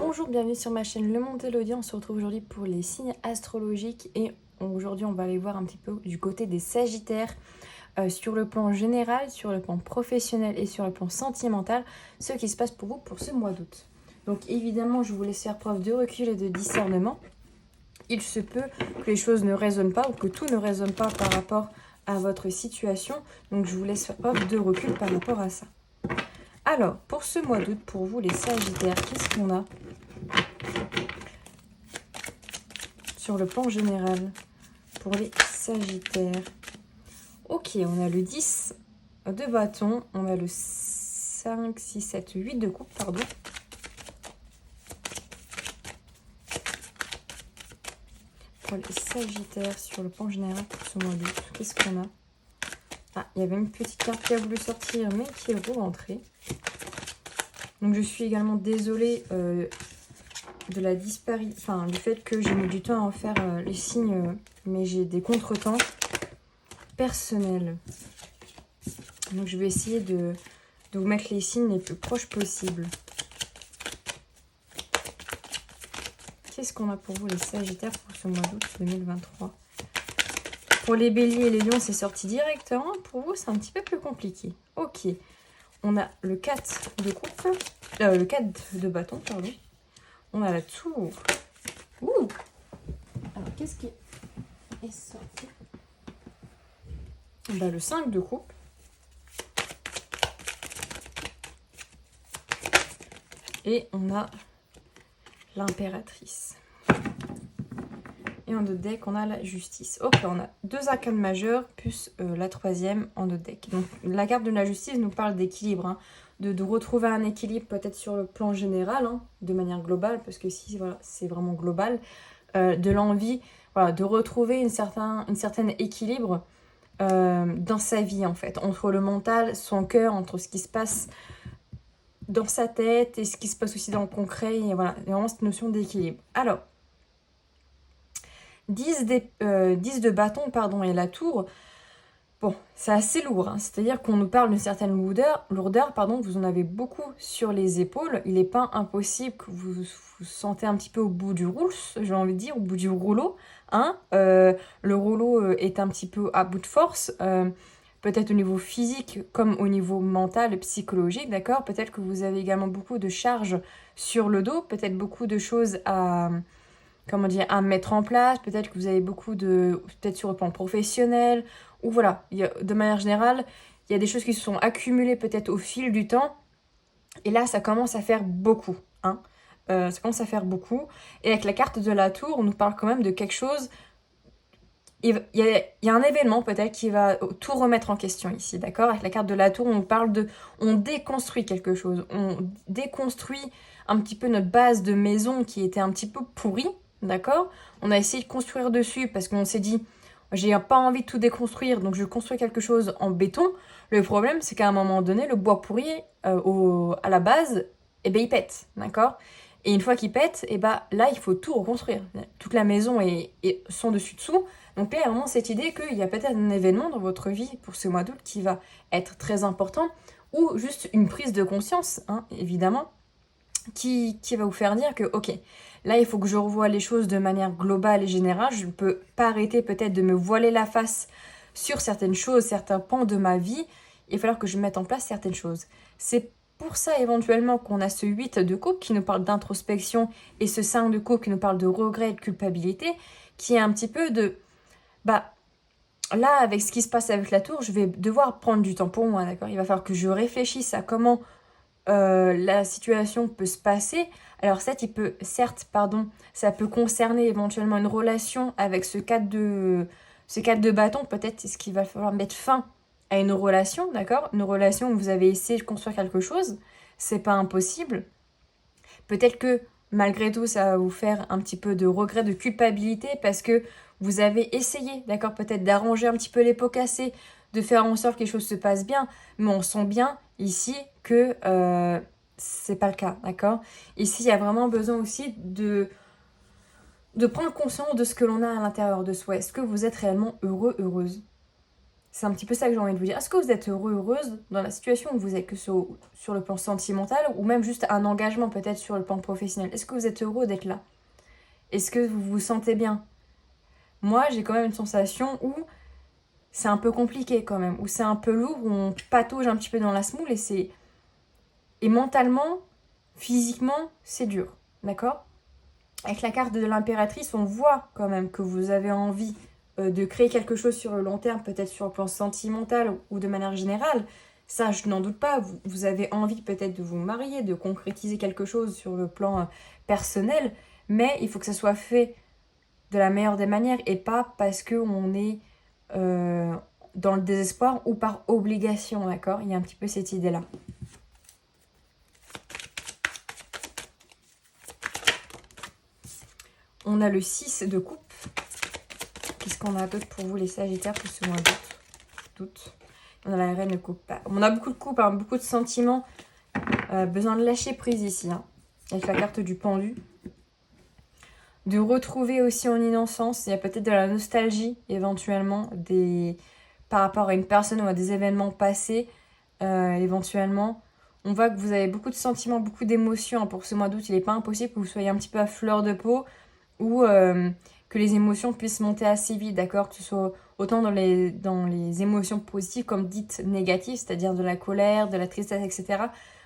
Bonjour, bienvenue sur ma chaîne Le Monde Elodie. On se retrouve aujourd'hui pour les signes astrologiques et aujourd'hui on va aller voir un petit peu du côté des Sagittaires sur le plan général, sur le plan professionnel et sur le plan sentimental, ce qui se passe pour vous pour ce mois d'août. Donc évidemment je vous laisse faire preuve de recul et de discernement. Il se peut que les choses ne résonnent pas ou que tout ne résonne pas par rapport à votre situation, donc je vous laisse faire preuve de recul par rapport à ça. Alors, pour ce mois d'août, pour vous les Sagittaires, qu'est-ce qu'on a sur le plan général pour les Sagittaires? Ok, on a le 10 de bâton, on a le 5, 6, 7, 8 de coupe, pardon. Pour les Sagittaires sur le plan général pour ce mois d'août, qu'est-ce qu'on a? Ah, il y avait une petite carte qui a voulu sortir, mais qui est re-rentrée. Donc je suis également désolée de la disparition, enfin du fait que j'ai mis du temps à en faire les signes, mais j'ai des contretemps personnels. Donc je vais essayer de vous mettre les signes les plus proches possibles. Qu'est-ce qu'on a pour vous les Sagittaires pour ce mois d'août 2023? Pour les Béliers et les Lions, c'est sorti directement. Pour vous, c'est un petit peu plus compliqué. Ok. On a le 4 de coupe, le 4 de bâton, pardon. On a la tour. Ouh! Alors, qu'est-ce qui est sorti? Bah, le 5 de coupe. Et on a l'impératrice. Et en deux deck, on a la justice. Ok, on a deux arcanes majeures, plus la troisième en deux decks. Donc la carte de la justice nous parle d'équilibre, hein, de retrouver un équilibre peut-être sur le plan général, hein, de manière globale, parce que si voilà, c'est vraiment global, de l'envie voilà, de retrouver une certaine équilibre dans sa vie en fait, entre le mental, son cœur, entre ce qui se passe dans sa tête et ce qui se passe aussi dans le concret, et voilà, il y a vraiment cette notion d'équilibre. Alors, 10 de bâton, pardon, et la tour, bon, c'est assez lourd, hein. C'est-à-dire qu'on nous parle d'une certaine lourdeur, pardon, vous en avez beaucoup sur les épaules. Il n'est pas impossible que vous vous sentez un petit peu au bout du rouleau, j'ai envie de dire, au bout du rouleau, hein. Le rouleau est un petit peu à bout de force, peut-être au niveau physique comme au niveau mental et psychologique, d'accord? Peut-être que vous avez également beaucoup de charges sur le dos, peut-être beaucoup de choses à mettre en place, peut-être que vous avez peut-être sur le plan professionnel, ou voilà, de manière générale, il y a des choses qui se sont accumulées peut-être au fil du temps, et là, ça commence à faire beaucoup, hein. Ça commence à faire beaucoup, et avec la carte de la tour, on nous parle quand même de quelque chose, il y a un événement peut-être qui va tout remettre en question ici, d'accord? Avec la carte de la tour, on nous parle on déconstruit quelque chose, on déconstruit un petit peu notre base de maison qui était un petit peu pourrie, d'accord? On a essayé de construire dessus parce qu'on s'est dit, j'ai pas envie de tout déconstruire, donc je construis quelque chose en béton. Le problème, c'est qu'à un moment donné, le bois pourri, à la base, eh ben, il pète, d'accord? Et une fois qu'il pète, eh ben, là, il faut tout reconstruire. Toute la maison est son dessus-dessous. Donc là, il y a vraiment cette idée qu'il y a peut-être un événement dans votre vie pour ce mois d'août qui va être très important, ou juste une prise de conscience, hein, évidemment, qui va vous faire dire que, ok, là, il faut que je revoie les choses de manière globale et générale. Je ne peux pas arrêter peut-être de me voiler la face sur certaines choses, certains pans de ma vie. Il va falloir que je mette en place certaines choses. C'est pour ça, éventuellement, qu'on a ce 8 de coupe qui nous parle d'introspection et ce 5 de coupe qui nous parle de regret et de culpabilité, qui est un petit peu de... Bah, là, avec ce qui se passe avec la tour, je vais devoir prendre du temps pour moi, d'accord? Il va falloir que je réfléchisse à comment la situation peut se passer. Alors certes, ça peut concerner éventuellement une relation avec ce 4 de bâton. Peut-être est-ce qu'il va falloir mettre fin à une relation, d'accord? Une relation où vous avez essayé de construire quelque chose, c'est pas impossible. Peut-être que malgré tout, ça va vous faire un petit peu de regret, de culpabilité parce que vous avez essayé, d'accord, peut-être d'arranger un petit peu les pots cassés, de faire en sorte que les choses se passent bien, mais on sent bien ici que c'est pas le cas, d'accord? Ici, il y a vraiment besoin aussi de prendre conscience de ce que l'on a à l'intérieur de soi. Est-ce que vous êtes réellement heureux, heureuse? C'est un petit peu ça que j'ai envie de vous dire. Est-ce que vous êtes heureux, heureuse dans la situation où vous êtes, que sur le plan sentimental ou même juste un engagement peut-être sur le plan professionnel? Est-ce que vous êtes heureux d'être là? Est-ce que vous vous sentez bien? Moi, j'ai quand même une sensation où c'est un peu compliqué quand même, où c'est un peu lourd, où on patauge un petit peu dans la semoule et mentalement, physiquement, c'est dur. D'accord? Avec la carte de l'impératrice, on voit quand même que vous avez envie de créer quelque chose sur le long terme, peut-être sur le plan sentimental ou de manière générale. Ça, je n'en doute pas. Vous avez envie peut-être de vous marier, de concrétiser quelque chose sur le plan personnel, mais il faut que ça soit fait de la meilleure des manières et pas parce qu'on est dans le désespoir ou par obligation, d'accord? Il y a un petit peu cette idée-là. On a le 6 de coupe. Qu'est-ce qu'on a d'autre pour vous, les Sagittaires, pour ce mois d'août? On a la reine de coupe. On a beaucoup de coupe, hein, beaucoup de sentiments. Besoin de lâcher prise ici, hein, avec la carte du pendu. De retrouver aussi en innocence. Il y a peut-être de la nostalgie, éventuellement, par rapport à une personne ou à des événements passés, éventuellement. On voit que vous avez beaucoup de sentiments, beaucoup d'émotions, hein, pour ce mois d'août. Il n'est pas impossible que vous soyez un petit peu à fleur de peau ou que les émotions puissent monter assez vite, d'accord? Que ce soit autant dans les émotions positives comme dites négatives, c'est-à-dire de la colère, de la tristesse, etc.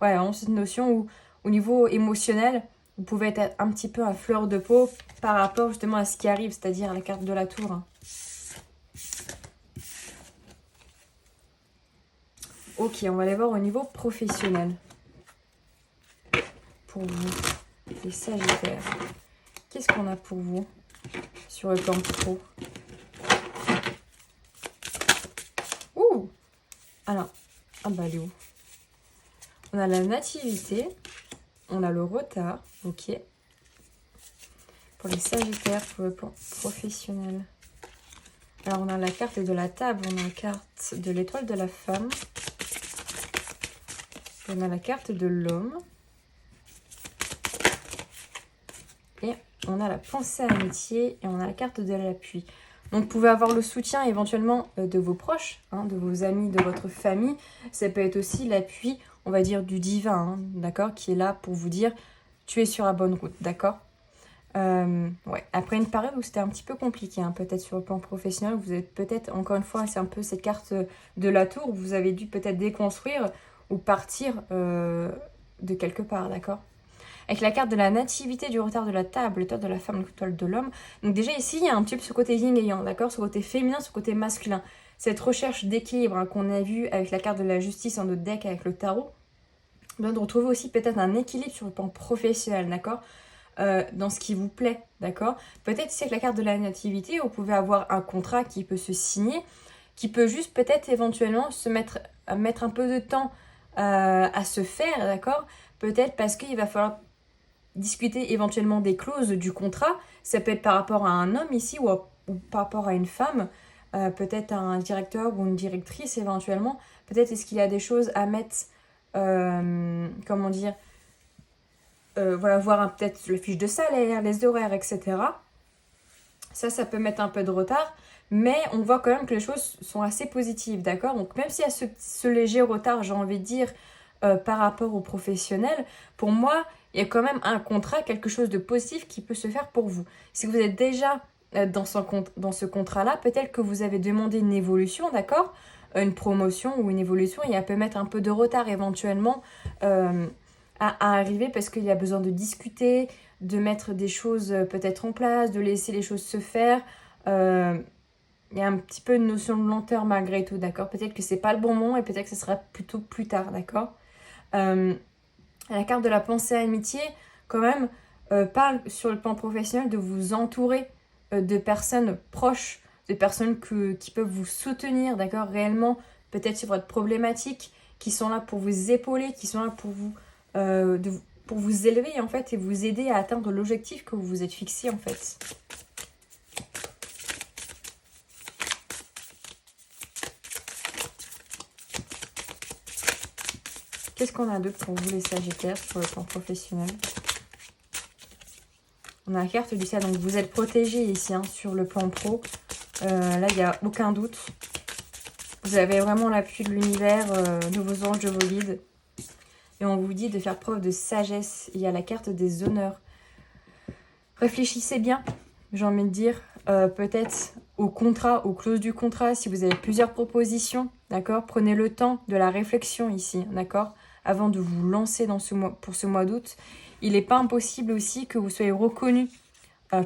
Ouais, vraiment cette notion où, au niveau émotionnel, vous pouvez être un petit peu à fleur de peau par rapport justement à ce qui arrive, c'est-à-dire la carte de la tour. Ok, on va aller voir au niveau professionnel. Pour vous, les Sagittaires. Qu'est-ce qu'on a pour vous sur le plan pro? Ouh! Alors, ah bah elle est où? On a la nativité, on a le retard, ok. Pour les Sagittaires, pour le plan professionnel. Alors on a la carte de la table, on a la carte de l'étoile de la femme. On a la carte de l'homme. Et on a la pensée amitié et on a la carte de l'appui. Donc vous pouvez avoir le soutien éventuellement de vos proches, hein, de vos amis, de votre famille. Ça peut être aussi l'appui, on va dire, du divin, hein, d'accord, qui est là pour vous dire tu es sur la bonne route, d'accord. Ouais. Après une période où c'était un petit peu compliqué, hein, peut-être sur le plan professionnel, vous êtes peut-être, encore une fois, c'est un peu cette carte de la tour, où vous avez dû peut-être déconstruire ou partir de quelque part, d'accord. Avec la carte de la nativité, du retard de la table, l'étoile de la femme, l'étoile de l'homme. Donc déjà ici, il y a un petit peu ce côté yin et yang, d'accord, ce côté féminin, ce côté masculin. Cette recherche d'équilibre, hein, qu'on a vu avec la carte de la justice en notre deck avec le tarot. De retrouver aussi peut-être un équilibre sur le plan professionnel, d'accord, dans ce qui vous plaît, d'accord. Peut-être ici avec la carte de la nativité, vous pouvez avoir un contrat qui peut se signer, qui peut juste peut-être éventuellement mettre un peu de temps à se faire, d'accord. Peut-être parce qu'il va falloir discuter éventuellement des clauses du contrat. Ça peut être par rapport à un homme ici ou par rapport à une femme, peut-être un directeur ou une directrice éventuellement. Peut-être est-ce qu'il y a des choses à mettre, comment dire, voilà, voir peut-être le fiche de salaire, les horaires, etc. Ça peut mettre un peu de retard, mais on voit quand même que les choses sont assez positives, d'accord. Donc même s'il y a ce léger retard, j'ai envie de dire, par rapport aux professionnels, pour moi, il y a quand même un contrat, quelque chose de positif qui peut se faire pour vous. Si vous êtes déjà dans ce contrat-là, peut-être que vous avez demandé une évolution, d'accord, une promotion ou une évolution, et elle peut mettre un peu de retard éventuellement à arriver parce qu'il y a besoin de discuter, de mettre des choses peut-être en place, de laisser les choses se faire. Il y a un petit peu une notion de lenteur malgré tout, d'accord. Peut-être que c'est pas le bon moment et peut-être que ce sera plutôt plus tard, d'accord. La carte de la pensée amitié, quand même, parle sur le plan professionnel de vous entourer de personnes proches, de personnes qui peuvent vous soutenir, d'accord, réellement, peut-être sur votre problématique, qui sont là pour vous épauler, qui sont là pour vous élever, en fait, et vous aider à atteindre l'objectif que vous vous êtes fixé, en fait. Qu'est-ce qu'on a d'autre pour vous, les Sagittaires, sur le plan professionnel? On a la carte du ciel, donc vous êtes protégés ici, hein, sur le plan pro. Là, il n'y a aucun doute. Vous avez vraiment l'appui de l'univers, de vos anges, de vos guides. Et on vous dit de faire preuve de sagesse. Il y a la carte des honneurs. Réfléchissez bien, j'ai envie de dire. Peut-être au contrat, aux clauses du contrat, si vous avez plusieurs propositions, d'accord? Prenez le temps de la réflexion ici, d'accord? Avant de vous lancer dans pour ce mois d'août. Il n'est pas impossible aussi que vous soyez reconnu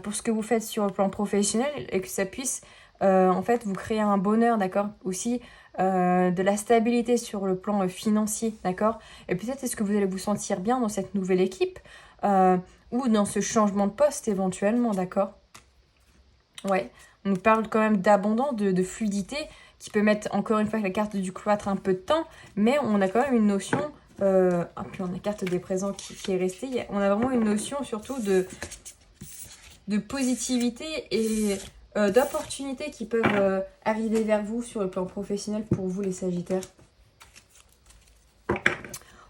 pour ce que vous faites sur le plan professionnel et que ça puisse en fait vous créer un bonheur, d'accord? Aussi de la stabilité sur le plan financier, d'accord? Et peut-être est-ce que vous allez vous sentir bien dans cette nouvelle équipe ou dans ce changement de poste éventuellement, d'accord? Ouais, on nous parle quand même d'abondance, de fluidité, qui peut mettre encore une fois la carte du cloître un peu de temps, mais on a quand même une notion, puis on a la carte des présents qui est restée, on a vraiment une notion surtout de positivité et d'opportunités qui peuvent arriver vers vous sur le plan professionnel pour vous les Sagittaires. On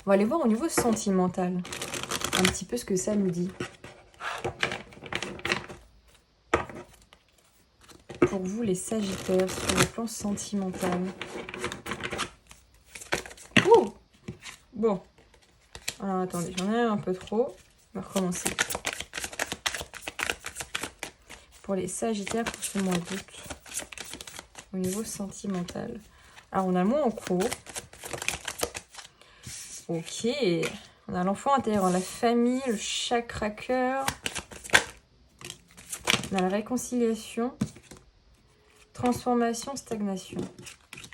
va aller voir au niveau sentimental, un petit peu ce que ça nous dit. Pour vous les Sagittaires sur le plan sentimental. Ouh! Bon. Alors attendez, j'en ai un peu trop. On va recommencer. Pour les Sagittaires pour ce mois d'août. Au niveau sentimental. Alors on a le mois en cours. Ok. On a l'enfant intérieur, la famille, le chakra cœur. On a la réconciliation. Transformation, stagnation.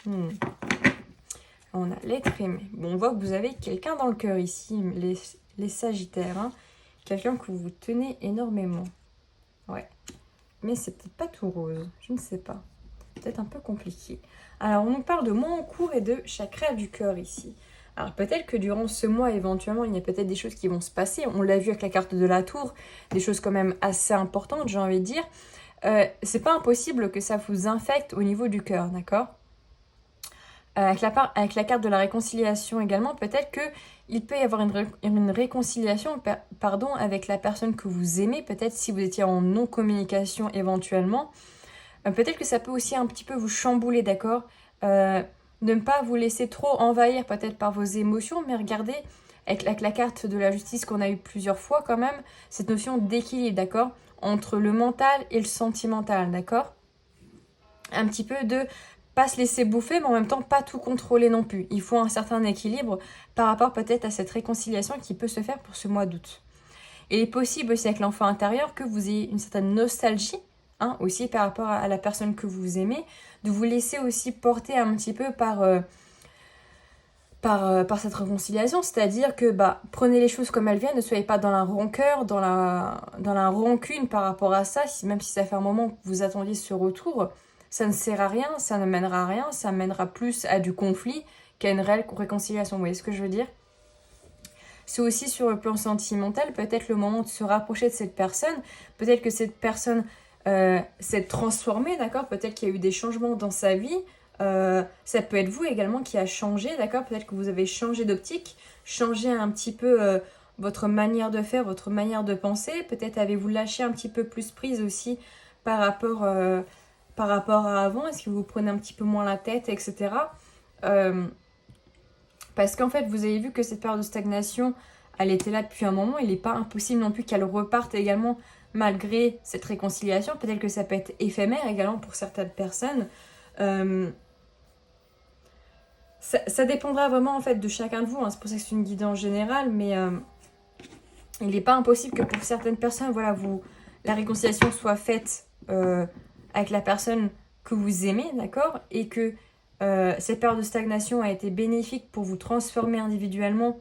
On a l'être aimé. Bon, on voit que vous avez quelqu'un dans le cœur ici, les Sagittaires. Hein. Quelqu'un que vous tenez énormément. Ouais. Mais c'est peut-être pas tout rose. Je ne sais pas. Peut-être un peu compliqué. Alors, on nous parle de mois en cours et de chakra du cœur ici. Alors, peut-être que durant ce mois, éventuellement, il y a peut-être des choses qui vont se passer. On l'a vu avec la carte de la tour. Des choses quand même assez importantes, j'ai envie de dire. C'est pas impossible que ça vous infecte au niveau du cœur, d'accord? Avec la carte de la réconciliation également, peut-être qu'il peut y avoir une réconciliation avec la personne que vous aimez, peut-être si vous étiez en non-communication éventuellement. Peut-être que ça peut aussi un petit peu vous chambouler, d'accord? De ne pas vous laisser trop envahir peut-être par vos émotions, mais regardez, avec la carte de la justice qu'on a eu plusieurs fois quand même, cette notion d'équilibre, d'accord? Entre le mental et le sentimental, d'accord? Un petit peu de pas se laisser bouffer, mais en même temps pas tout contrôler non plus. Il faut un certain équilibre par rapport peut-être à cette réconciliation qui peut se faire pour ce mois d'août. Il est possible aussi avec l'enfant intérieur que vous ayez une certaine nostalgie, hein, aussi par rapport à la personne que vous aimez, de vous laisser aussi porter un petit peu par cette réconciliation, c'est-à-dire que prenez les choses comme elles viennent, ne soyez pas dans la rancœur, dans la rancune par rapport à ça, même si ça fait un moment que vous attendiez ce retour, ça ne sert à rien, ça ne mènera à rien, ça mènera plus à du conflit qu'à une réelle réconciliation, vous voyez ce que je veux dire? C'est aussi sur le plan sentimental, peut-être le moment de se rapprocher de cette personne, peut-être que cette personne s'est transformée, d'accord? Peut-être qu'il y a eu des changements dans sa vie, ça peut être vous également qui a changé, d'accord? Peut-être que vous avez changé d'optique, changé un petit peu votre manière de faire, votre manière de penser. Peut-être avez-vous lâché un petit peu plus prise aussi par rapport à avant. Est-ce que vous prenez un petit peu moins la tête, etc. Parce qu'en fait, vous avez vu que cette période de stagnation, elle était là depuis un moment. Il n'est pas impossible non plus qu'elle reparte également malgré cette réconciliation. Peut-être que ça peut être éphémère également pour certaines personnes. Ça dépendra vraiment en fait de chacun de vous, hein. C'est pour ça que c'est une guidance générale, mais il n'est pas impossible que pour certaines personnes, voilà, la réconciliation soit faite avec la personne que vous aimez, d'accord? Et que cette période de stagnation a été bénéfique pour vous transformer individuellement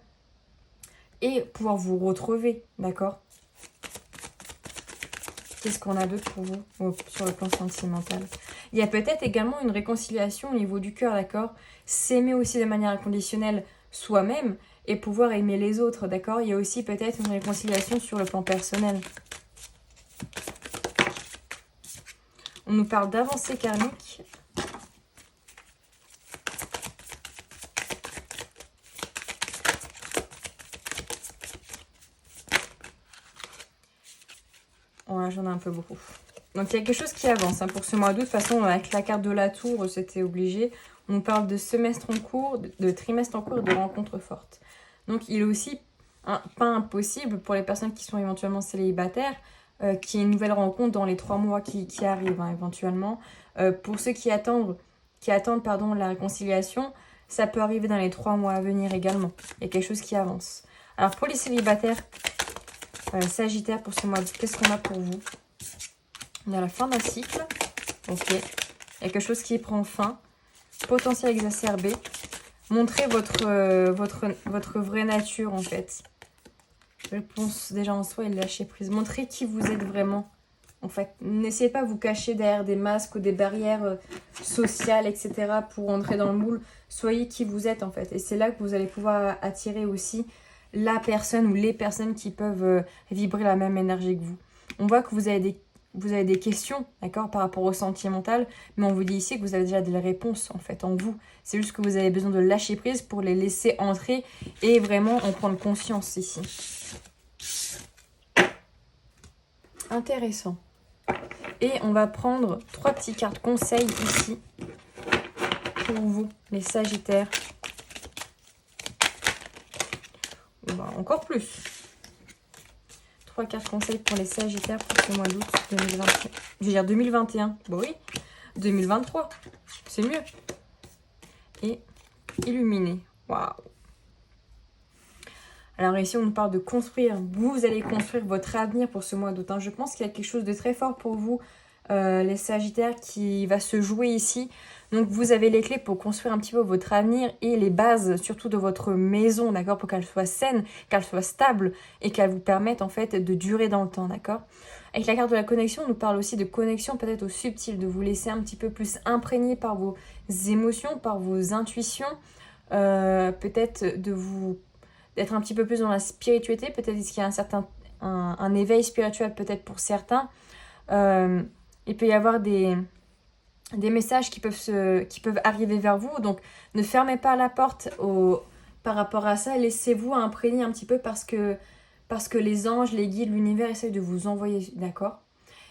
et pouvoir vous retrouver, d'accord? Qu'est-ce qu'on a d'autre pour vous sur le plan sentimental? Il y a peut-être également une réconciliation au niveau du cœur, d'accord? S'aimer aussi de manière inconditionnelle soi-même et pouvoir aimer les autres, d'accord? Il y a aussi peut-être une réconciliation sur le plan personnel. On nous parle d'avancée karmique. Voilà, j'en ai un peu beaucoup. Donc il y a quelque chose qui avance hein, pour ce mois d'août. De toute façon, avec la carte de la tour, c'était obligé. On parle de semestre en cours, de trimestre en cours et de rencontres fortes. Donc, il est aussi pas impossible pour les personnes qui sont éventuellement célibataires qu'il y ait une nouvelle rencontre dans les 3 mois qui arrivent, hein, éventuellement. Pour ceux qui attendent la réconciliation, ça peut arriver dans les 3 mois à venir également. Il y a quelque chose qui avance. Alors, pour les célibataires, Sagittaire, pour ce mois d'août, qu'est-ce qu'on a pour vous? On a la fin d'un cycle. Ok. Il y a quelque chose qui prend fin. Potentiel exacerbé. Montrez votre vraie nature, en fait. Réponse déjà en soi et lâcher prise. Montrez qui vous êtes vraiment. En fait, n'essayez pas de vous cacher derrière des masques ou des barrières sociales, etc. pour entrer dans le moule. Soyez qui vous êtes, en fait. Et c'est là que vous allez pouvoir attirer aussi la personne ou les personnes qui peuvent vibrer la même énergie que vous. On voit que vous avez des questions, d'accord, par rapport au sentimental, mais on vous dit ici que vous avez déjà des réponses, en fait, en vous. C'est juste que vous avez besoin de lâcher prise pour les laisser entrer et vraiment en prendre conscience ici. Intéressant. Et on va prendre 3 petites cartes conseils ici pour vous, les Sagittaires. Bah, encore plus. 3 cartes conseils pour les Sagittaires pour ce mois d'août 2021. Je veux dire 2021. Bon oui. 2023. C'est mieux. Et illuminé. Waouh. Alors ici, on nous parle de construire. Vous allez construire votre avenir pour ce mois d'août. Je pense qu'il y a quelque chose de très fort pour vous, les Sagittaires, qui va se jouer ici. Donc, vous avez les clés pour construire un petit peu votre avenir et les bases, surtout de votre maison, d'accord, pour qu'elle soit saine, qu'elle soit stable et qu'elle vous permette, en fait, de durer dans le temps, d'accord. Avec la carte de la connexion, on nous parle aussi de connexion peut-être au subtil, de vous laisser un petit peu plus imprégné par vos émotions, par vos intuitions, peut-être d'être un petit peu plus dans la spiritualité, peut-être qu'il y a un éveil spirituel peut-être pour certains. Il peut y avoir des messages qui peuvent arriver vers vous, donc ne fermez pas la porte par rapport à ça, laissez-vous imprégner un petit peu parce que les anges, les guides, l'univers essayent de vous envoyer, d'accord?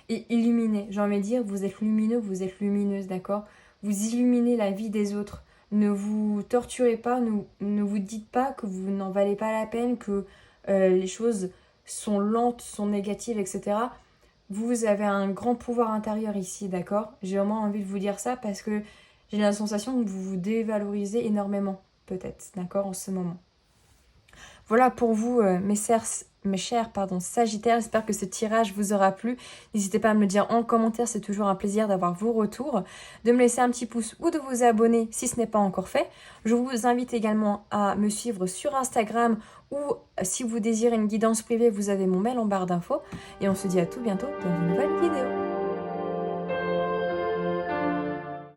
Et illuminez, j'ai envie de dire, vous êtes lumineux, vous êtes lumineuse, d'accord? Vous illuminez la vie des autres. Ne vous torturez pas, ne vous dites pas que vous n'en valez pas la peine, que les choses sont lentes, sont négatives, etc. Vous avez un grand pouvoir intérieur ici, d'accord? J'ai vraiment envie de vous dire ça parce que j'ai la sensation que vous vous dévalorisez énormément, peut-être, d'accord, en ce moment. Voilà pour vous, mes chers Sagittaires. J'espère que ce tirage vous aura plu. N'hésitez pas à me le dire en commentaire, c'est toujours un plaisir d'avoir vos retours. De me laisser un petit pouce ou de vous abonner si ce n'est pas encore fait. Je vous invite également à me suivre sur Instagram ou si vous désirez une guidance privée, vous avez mon mail en barre d'infos. Et on se dit à tout bientôt dans une nouvelle vidéo.